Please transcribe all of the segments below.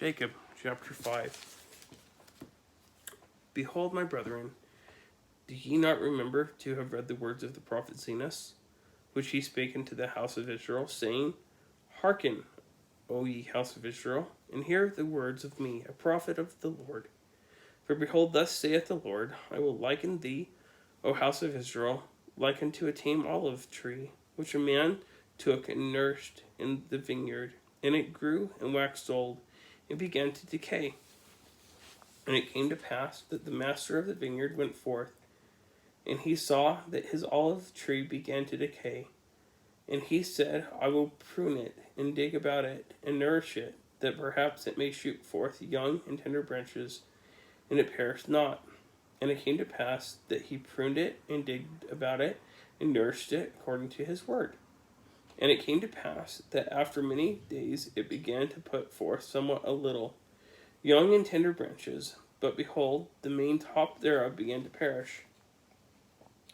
Jacob, chapter 5. Behold, my brethren, do ye not remember to have read the words of the prophet Zenos, which he spake unto the house of Israel, saying, Hearken, O ye house of Israel, and hear the words of me, a prophet of the Lord. For behold, thus saith the Lord, I will liken thee, O house of Israel, like unto a tame olive tree, which a man took and nourished in the vineyard, and it grew and waxed old, and began to decay. And it came to pass that the master of the vineyard went forth, and he saw that his olive tree began to decay. And he said, I will prune it, and dig about it, and nourish it, that perhaps it may shoot forth young and tender branches, and it perish not. And it came to pass that he pruned it, and digged about it, and nourished it according to his word. And it came to pass that after many days it began to put forth somewhat a little, young and tender branches, but behold, the main top thereof began to perish.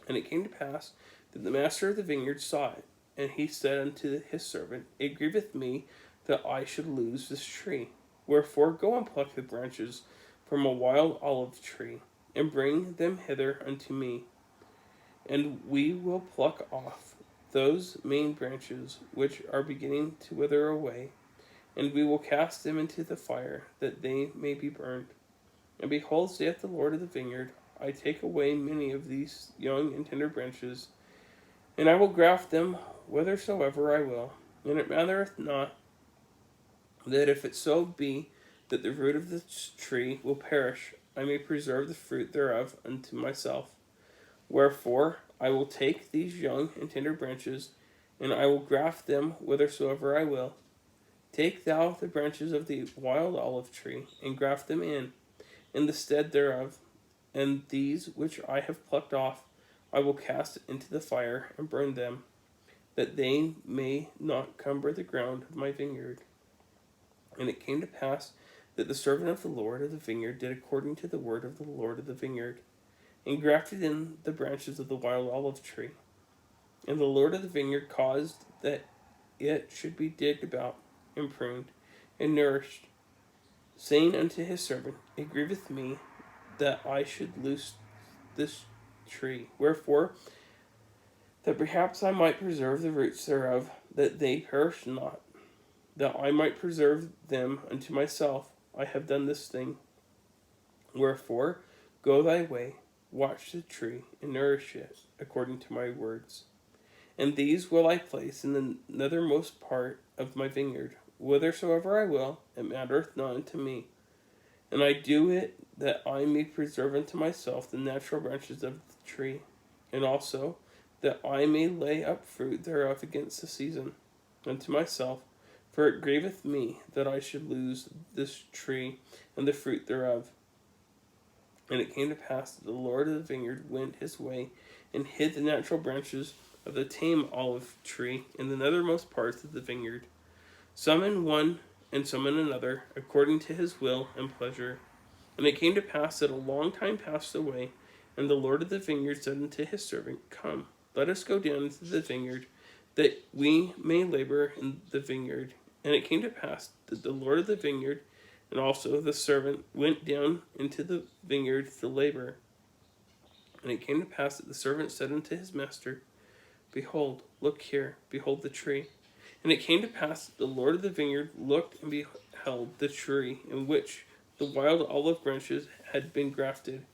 And it came to pass that the master of the vineyard saw it, and he said unto his servant, It grieveth me that I should lose this tree. Wherefore go and pluck the branches from a wild olive tree, and bring them hither unto me. And we will pluck off those main branches which are beginning to wither away, and we will cast them into the fire, that they may be burned. And behold, saith the Lord of the vineyard, I take away many of these young and tender branches, and I will graft them whithersoever I will. And it mattereth not that if it so be that the root of the tree will perish, I may preserve the fruit thereof unto myself. Wherefore I will take these young and tender branches, and I will graft them whithersoever I will. Take thou the branches of the wild olive tree, and graft them in the stead thereof, and these which I have plucked off I will cast into the fire, and burn them, that they may not cumber the ground of my vineyard. And it came to pass that the servant of the Lord of the vineyard did according to the word of the Lord of the vineyard, and grafted in the branches of the wild olive tree. And the Lord of the vineyard caused that it should be digged about, and pruned, and nourished, saying unto his servant, It grieveth me that I should lose this tree. Wherefore, that perhaps I might preserve the roots thereof, that they perish not, that I might preserve them unto myself, I have done this thing. Wherefore, go thy way, watch the tree, and nourish it, according to my words. And these will I place in the nethermost part of my vineyard, whithersoever I will, it mattereth not unto me. And I do it that I may preserve unto myself the natural branches of the tree, and also that I may lay up fruit thereof against the season, unto myself, for it grieveth me that I should lose this tree and the fruit thereof. And it came to pass that the Lord of the vineyard went his way, and hid the natural branches of the tame olive tree in the nethermost parts of the vineyard, some in one and some in another, according to his will and pleasure. And it came to pass that a long time passed away, and the Lord of the vineyard said unto his servant, Come, let us go down into the vineyard, that we may labor in the vineyard. And it came to pass that the Lord of the vineyard and also the servant went down into the vineyard to labor. And it came to pass that the servant said unto his master, Behold, look here, behold the tree. And it came to pass that the Lord of the vineyard looked and beheld the tree in which the wild olive branches had been grafted.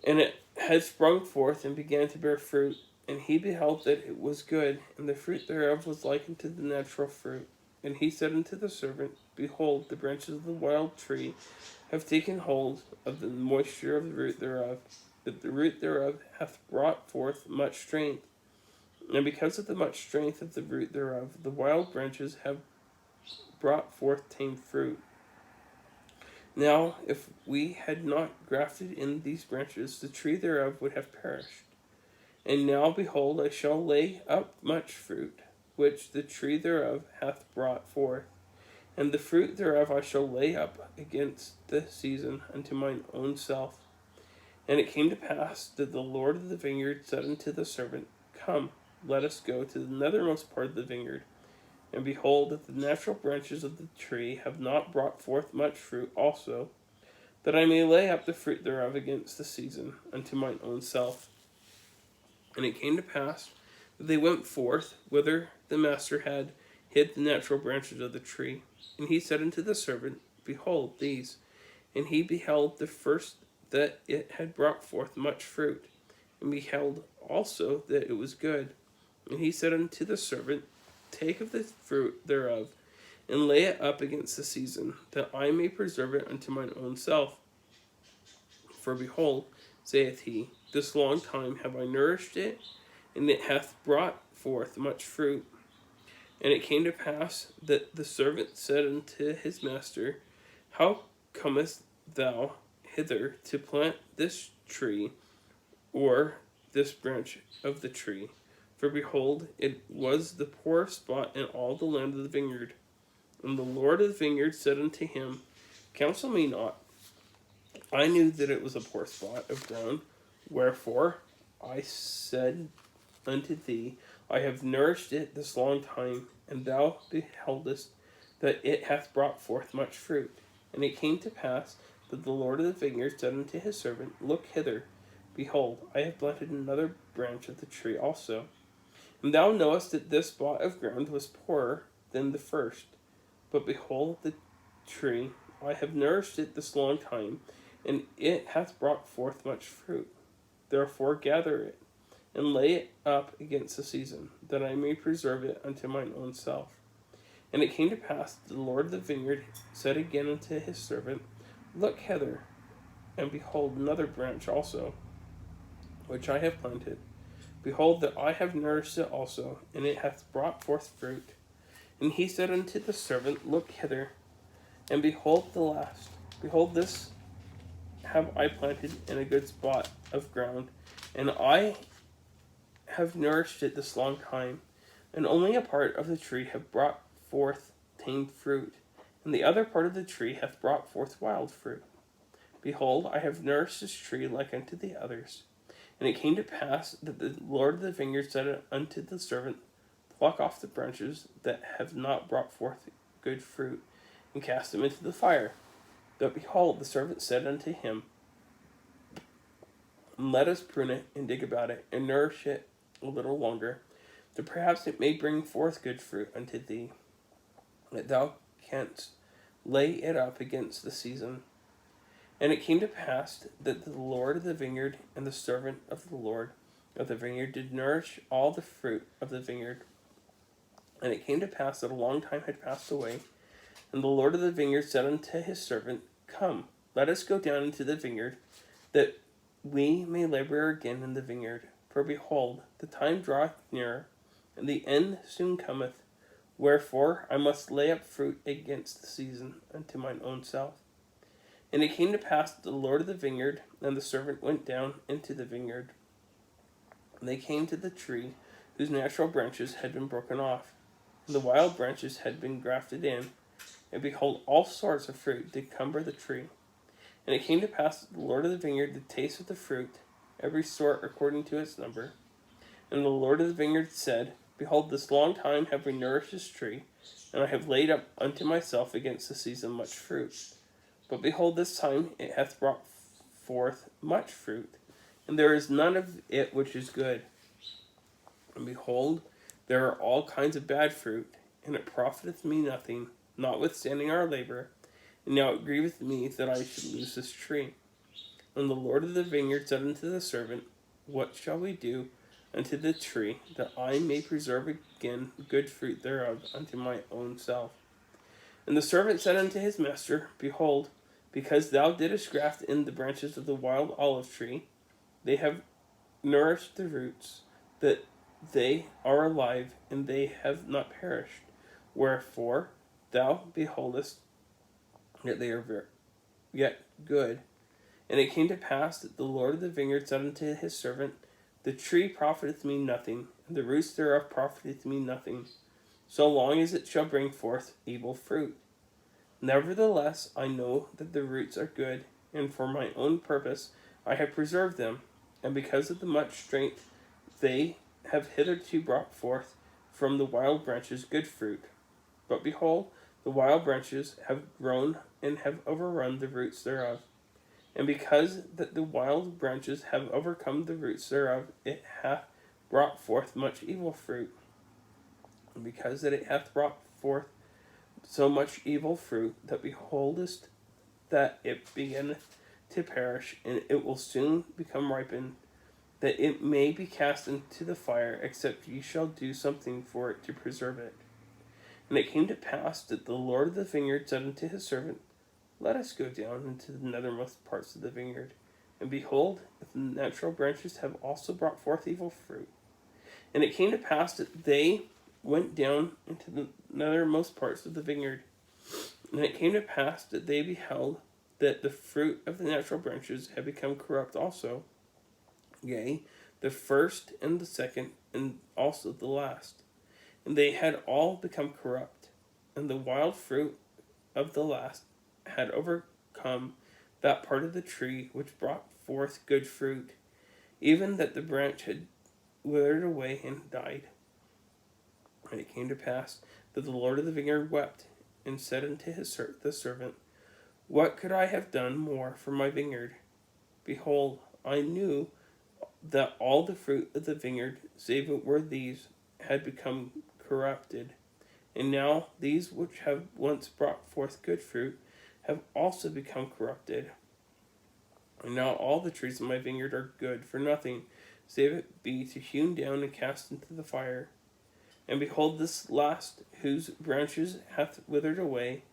And it had sprung forth and began to bear fruit. And he beheld that it was good, and the fruit thereof was like unto the natural fruit. And he said unto the servant, Behold, the branches of the wild tree have taken hold of the moisture of the root thereof, that the root thereof hath brought forth much strength. And because of the much strength of the root thereof, the wild branches have brought forth tame fruit. Now, if we had not grafted in these branches, the tree thereof would have perished. And now, behold, I shall lay up much fruit, which the tree thereof hath brought forth, and the fruit thereof I shall lay up against the season unto mine own self. And it came to pass that the Lord of the vineyard said unto the servant, Come, let us go to the nethermost part of the vineyard. And behold, that the natural branches of the tree have not brought forth much fruit also, that I may lay up the fruit thereof against the season unto mine own self. And it came to pass that they went forth whither the master had hid the natural branches of the tree. And he said unto the servant, Behold these. And he beheld the first that it had brought forth much fruit, and beheld also that it was good. And he said unto the servant, Take of the fruit thereof, and lay it up against the season, that I may preserve it unto mine own self. For behold, saith he, this long time have I nourished it, and it hath brought forth much fruit. And it came to pass that the servant said unto his master, How comest thou hither to plant this tree, or this branch of the tree? For behold, it was the poorest spot in all the land of the vineyard. And the Lord of the vineyard said unto him, Counsel me not. I knew that it was a poor spot of ground, wherefore I said unto thee, I have nourished it this long time, and thou beheldest that it hath brought forth much fruit. And it came to pass that the Lord of the vineyard said unto his servant, Look hither, behold, I have planted another branch of the tree also. And thou knowest that this spot of ground was poorer than the first. But behold, the tree, I have nourished it this long time, and it hath brought forth much fruit. Therefore gather it, and lay it up against the season, that I may preserve it unto mine own self. And it came to pass that the Lord of the vineyard said again unto his servant, Look hither, and behold another branch also, which I have planted. Behold, that I have nourished it also, and it hath brought forth fruit. And he said unto the servant, Look hither, and behold the last. Behold, this have I planted in a good spot of ground, and I have nourished it this long time, and only a part of the tree have brought forth tame fruit, and the other part of the tree hath brought forth wild fruit. Behold, I have nourished this tree like unto the others. And it came to pass that the Lord of the vineyard said unto the servant, Pluck off the branches that have not brought forth good fruit, and cast them into the fire. But behold, the servant said unto him, Let us prune it, and dig about it, and nourish it a little longer, that perhaps it may bring forth good fruit unto thee, that thou canst lay it up against the season. And it came to pass that the Lord of the vineyard and the servant of the Lord of the vineyard did nourish all the fruit of the vineyard. And it came to pass that a long time had passed away, and the Lord of the vineyard said unto his servant, Come, let us go down into the vineyard, that we may labor again in the vineyard. For behold, the time draweth near, and the end soon cometh. Wherefore I must lay up fruit against the season unto mine own self. And it came to pass that the Lord of the vineyard and the servant went down into the vineyard. And they came to the tree whose natural branches had been broken off, and the wild branches had been grafted in. And behold, all sorts of fruit did cumber the tree. And it came to pass that the Lord of the vineyard did taste of the fruit, every sort according to its number. And the Lord of the vineyard said, Behold, this long time have we nourished this tree, and I have laid up unto myself against the season much fruit. But behold, this time it hath brought forth much fruit, and there is none of it which is good. And behold, there are all kinds of bad fruit, and it profiteth me nothing, notwithstanding our labor. And now it grieveth me that I should lose this tree. And the Lord of the vineyard said unto the servant, What shall we do unto the tree, that I may preserve again good fruit thereof unto my own self? And the servant said unto his master, Behold, because thou didst graft in the branches of the wild olive tree, they have nourished the roots, that they are alive, and they have not perished. Wherefore thou beholdest that they are yet good. And it came to pass that the Lord of the vineyard said unto his servant, The tree profiteth me nothing, and the roots thereof profiteth me nothing, so long as it shall bring forth evil fruit. Nevertheless, I know that the roots are good, and for my own purpose I have preserved them, and because of the much strength they have hitherto brought forth from the wild branches good fruit. But behold, the wild branches have grown and have overrun the roots thereof. And because that the wild branches have overcome the roots thereof, it hath brought forth much evil fruit. And because that it hath brought forth so much evil fruit, that beholdest that it beginneth to perish, and it will soon become ripened, that it may be cast into the fire, except ye shall do something for it to preserve it. And it came to pass that the Lord of the vineyard said unto his servant, Let us go down into the nethermost parts of the vineyard. And behold, the natural branches have also brought forth evil fruit. And it came to pass that they went down into the nethermost parts of the vineyard. And it came to pass that they beheld that the fruit of the natural branches had become corrupt also. Yea, the first and the second, and also the last. And they had all become corrupt. And the wild fruit of the last had overcome that part of the tree which brought forth good fruit, even that the branch had withered away and died. And it came to pass that the Lord of the vineyard wept, and said unto the servant, What could I have done more for my vineyard? Behold, I knew that all the fruit of the vineyard, save it were these, had become corrupted. And now these which have once brought forth good fruit have also become corrupted. And now all the trees of my vineyard are good for nothing, save it be to hewn down and cast into the fire. And behold, this last, whose branches hath withered away,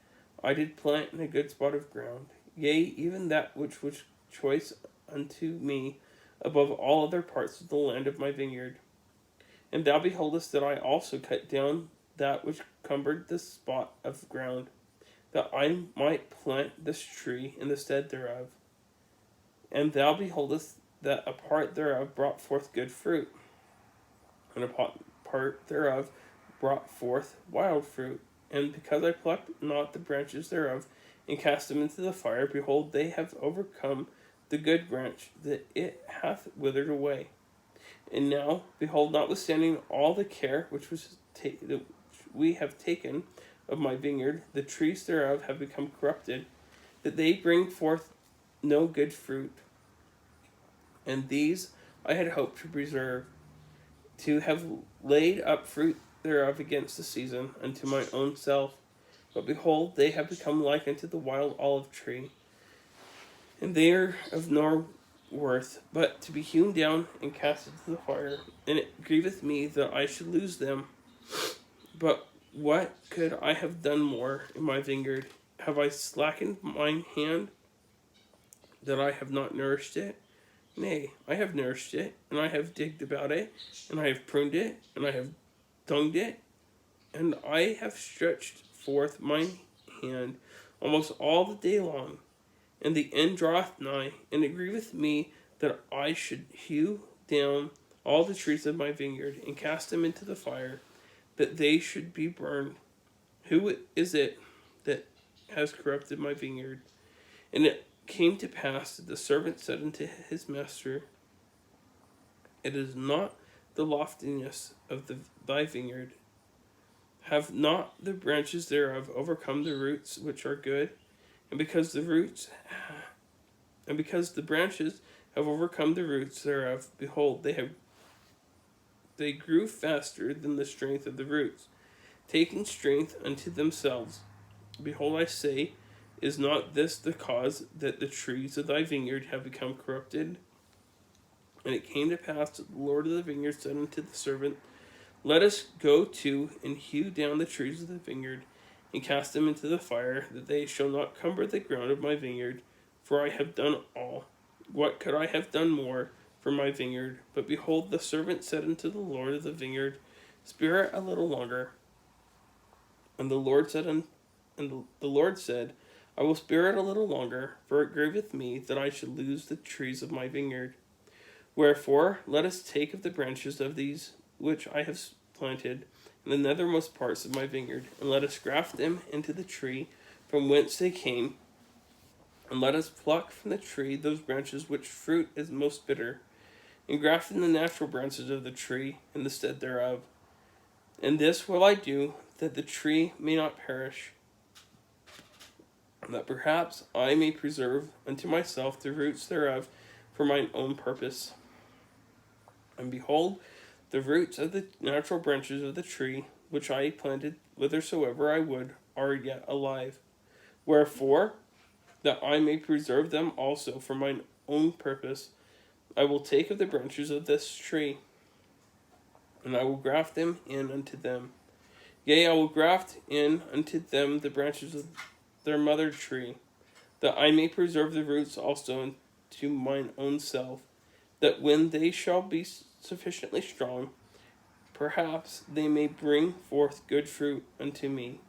I did plant in a good spot of ground, yea, even that which was choice unto me above all other parts of the land of my vineyard. And thou beholdest that I also cut down that which cumbered this spot of ground, that I might plant this tree in the stead thereof. And thou beholdest that a part thereof brought forth good fruit, and a part thereof brought forth wild fruit. And because I plucked not the branches thereof, and cast them into the fire, behold, they have overcome the good branch, that it hath withered away. And now, behold, notwithstanding all the care which we have taken of my vineyard, the trees thereof have become corrupted, that they bring forth no good fruit. And these I had hoped to preserve, to have laid up fruit thereof against the season, unto my own self. But behold, they have become like unto the wild olive tree, and they are of no worth, but to be hewn down and cast into the fire. And it grieveth me that I should lose them. But what could I have done more in my vineyard? Have I slackened mine hand, that I have not nourished it? Nay, I have nourished it, and I have digged about it, and I have pruned it, and I have dunged it, and I have stretched forth mine hand almost all the day long. And the end draweth nigh, and it grieveth me that I should hew down all the trees of my vineyard, and cast them into the fire, that they should be burned. Who is it that has corrupted my vineyard? And it came to pass that the servant said unto his master, It is not the loftiness of thy vineyard. Have not the branches thereof overcome the roots which are good? And because the branches have overcome the roots thereof, behold, they grew faster than the strength of the roots, taking strength unto themselves. Behold, I say, is not this the cause that the trees of thy vineyard have become corrupted? And it came to pass that the Lord of the vineyard said unto the servant, Let us go to and hew down the trees of the vineyard, and cast them into the fire, that they shall not cumber the ground of my vineyard, for I have done all. What could I have done more for my vineyard? But behold, the servant said unto the Lord of the vineyard, Spare it a little longer. And the Lord said, I will spare it a little longer, for it grieveth me that I should lose the trees of my vineyard. Wherefore, let us take of the branches of these which I have planted in the nethermost parts of my vineyard, and let us graft them into the tree from whence they came, and let us pluck from the tree those branches which fruit is most bitter, and graft in the natural branches of the tree in the stead thereof. And this will I do, that the tree may not perish, that perhaps I may preserve unto myself the roots thereof for mine own purpose. And behold, the roots of the natural branches of the tree, which I planted whithersoever I would, are yet alive. Wherefore, that I may preserve them also for mine own purpose, I will take of the branches of this tree, and I will graft them in unto them. Yea, I will graft in unto them the branches of their mother tree, that I may preserve the roots also unto mine own self, that when they shall be sufficiently strong, perhaps they may bring forth good fruit unto me,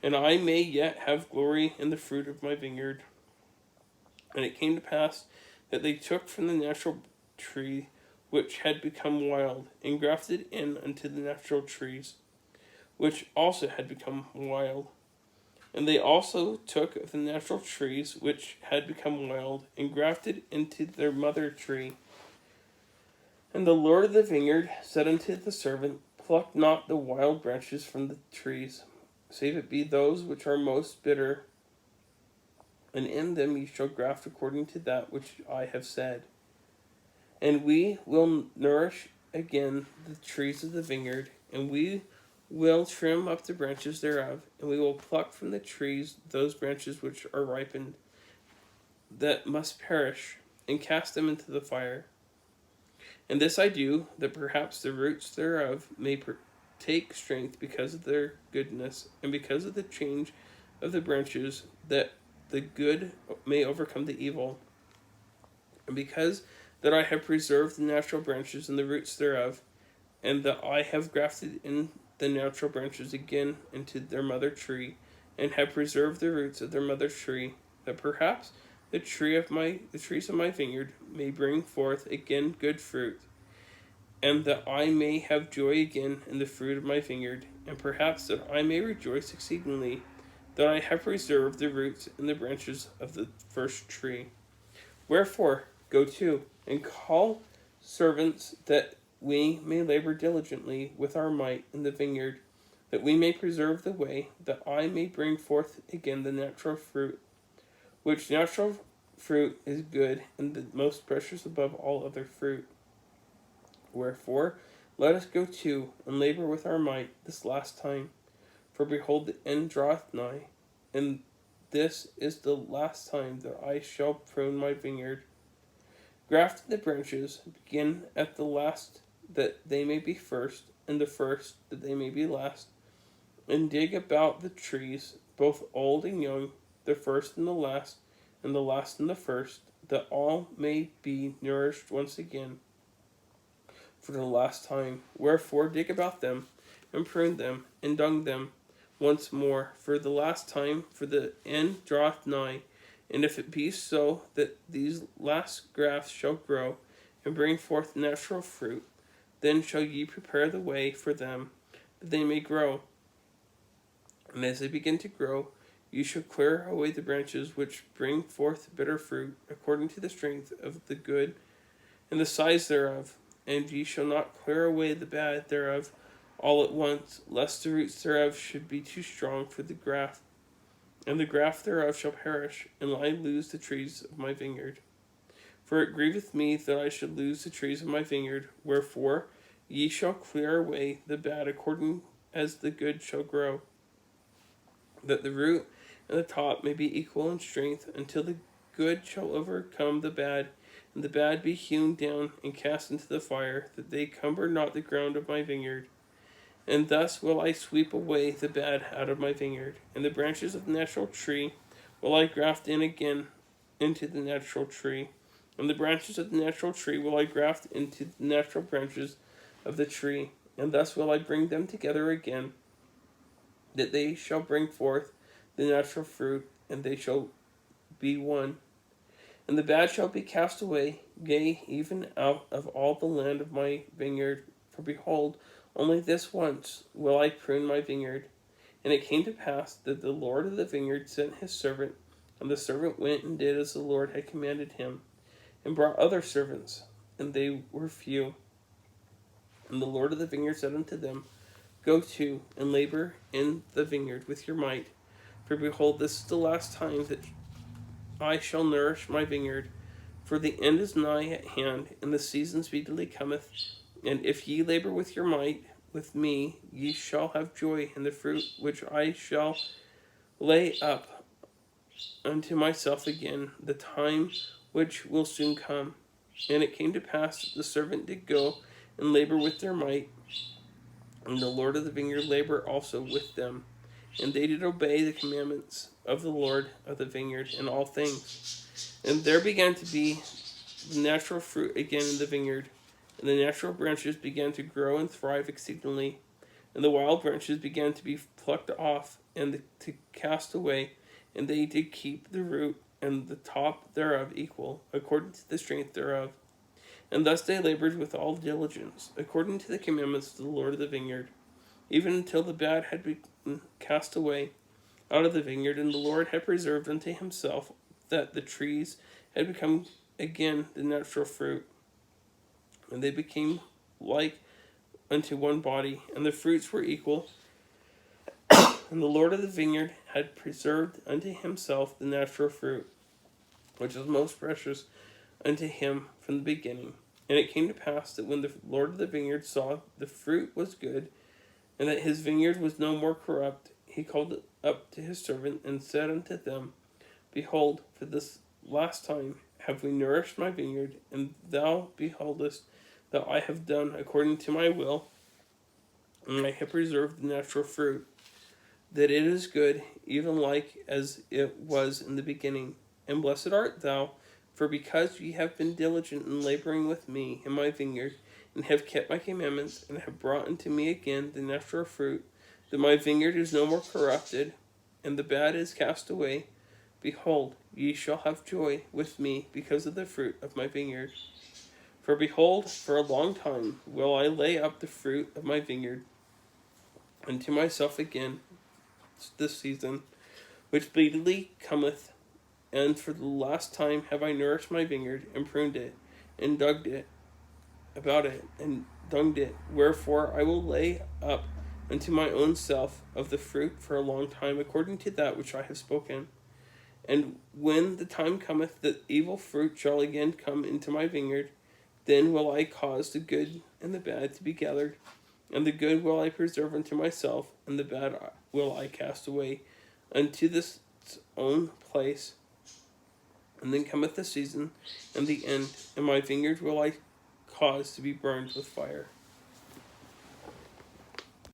and I may yet have glory in the fruit of my vineyard. And it came to pass that they took from the natural tree which had become wild, and grafted in unto the natural trees, which also had become wild. And they also took of the natural trees which had become wild, and grafted into their mother tree. And the Lord of the vineyard said unto the servant, Pluck not the wild branches from the trees, save it be those which are most bitter, and in them ye shall graft according to that which I have said. And we will nourish again the trees of the vineyard, and we will trim up the branches thereof, and we will pluck from the trees those branches which are ripened, that must perish, and cast them into the fire. And this I do, that perhaps the roots thereof may take strength because of their goodness, and because of the change of the branches, that the good may overcome the evil. And because that I have preserved the natural branches and the roots thereof, and that I have grafted in the natural branches again into their mother tree, and have preserved the roots of their mother tree, that perhaps the trees of my vineyard may bring forth again good fruit, and that I may have joy again in the fruit of my vineyard, and perhaps that I may rejoice exceedingly, that I have preserved the roots and the branches of the first tree. Wherefore, go to, and call servants, that we may labor diligently with our might in the vineyard, that we may preserve the way, that I may bring forth again the natural fruit, which natural fruit is good, and the most precious above all other fruit. Wherefore, let us go to, and labor with our might this last time. For behold, the end draweth nigh, and this is the last time that I shall prune my vineyard. Graft the branches, begin at the last, that they may be first, and the first, that they may be last. And dig about the trees, both old and young, the first and the last and the first, that all may be nourished once again for the last time. Wherefore dig about them, and prune them, and dung them once more for the last time, for the end draweth nigh. And if it be so that these last grafts shall grow, and bring forth natural fruit, then shall ye prepare the way for them, that they may grow. And as they begin to grow, you shall clear away the branches which bring forth bitter fruit, according to the strength of the good and the size thereof. And ye shall not clear away the bad thereof all at once, lest the roots thereof should be too strong for the graft, and the graft thereof shall perish, and I lose the trees of my vineyard. For it grieveth me that I should lose the trees of my vineyard. Wherefore ye shall clear away the bad according as the good shall grow, that the root and the top may be equal in strength, until the good shall overcome the bad, and the bad be hewn down and cast into the fire, that they cumber not the ground of my vineyard. And thus will I sweep away the bad out of my vineyard, and the branches of the natural tree will I graft in again into the natural tree, and the branches of the natural tree will I graft into the natural branches of the tree, and thus will I bring them together again, that they shall bring forth the natural fruit, and they shall be one. And the bad shall be cast away, yea, even out of all the land of my vineyard. For behold, only this once will I prune my vineyard. And it came to pass that the Lord of the vineyard sent his servant, and the servant went and did as the Lord had commanded him, and brought other servants, and they were few. And the Lord of the vineyard said unto them, Go to and labor in the vineyard with your might. For behold, this is the last time that I shall nourish my vineyard. For the end is nigh at hand, and the season speedily cometh. And if ye labor with your might with me, ye shall have joy in the fruit which I shall lay up unto myself again, the time which will soon come. And it came to pass that the servant did go and labor with their might, and the Lord of the vineyard labor also with them. And they did obey the commandments of the Lord of the vineyard in all things. And there began to be the natural fruit again in the vineyard, and the natural branches began to grow and thrive exceedingly. And the wild branches began to be plucked off and to cast away, and they did keep the root and the top thereof equal, according to the strength thereof. And thus they labored with all diligence, according to the commandments of the Lord of the vineyard, even until the bad had been cast away out of the vineyard, and the Lord had preserved unto himself that the trees had become again the natural fruit, and they became like unto one body, and the fruits were equal. And the Lord of the vineyard had preserved unto himself the natural fruit, which was most precious unto him from the beginning. And it came to pass that when the Lord of the vineyard saw the fruit was good, and that his vineyard was no more corrupt, he called up to his servant, and said unto them, Behold, for this last time have we nourished my vineyard, and thou beholdest that I have done according to my will, and I have preserved the natural fruit, that it is good, even like as it was in the beginning. And blessed art thou, for because ye have been diligent in laboring with me in my vineyard, and have kept my commandments, and have brought unto me again the natural fruit, that my vineyard is no more corrupted, and the bad is cast away. Behold, ye shall have joy with me because of the fruit of my vineyard. For behold, for a long time will I lay up the fruit of my vineyard unto myself again this season, which speedily cometh. And for the last time have I nourished my vineyard, and pruned it, and dug it about it, and dunged it. Wherefore I will lay up unto my own self of the fruit for a long time, according to that which I have spoken. And when the time cometh that evil fruit shall again come into my vineyard, then will I cause the good and the bad to be gathered, and the good will I preserve unto myself, and the bad will I cast away unto this own place. And then cometh the season and the end, and my vineyard will I cause to be burned with fire.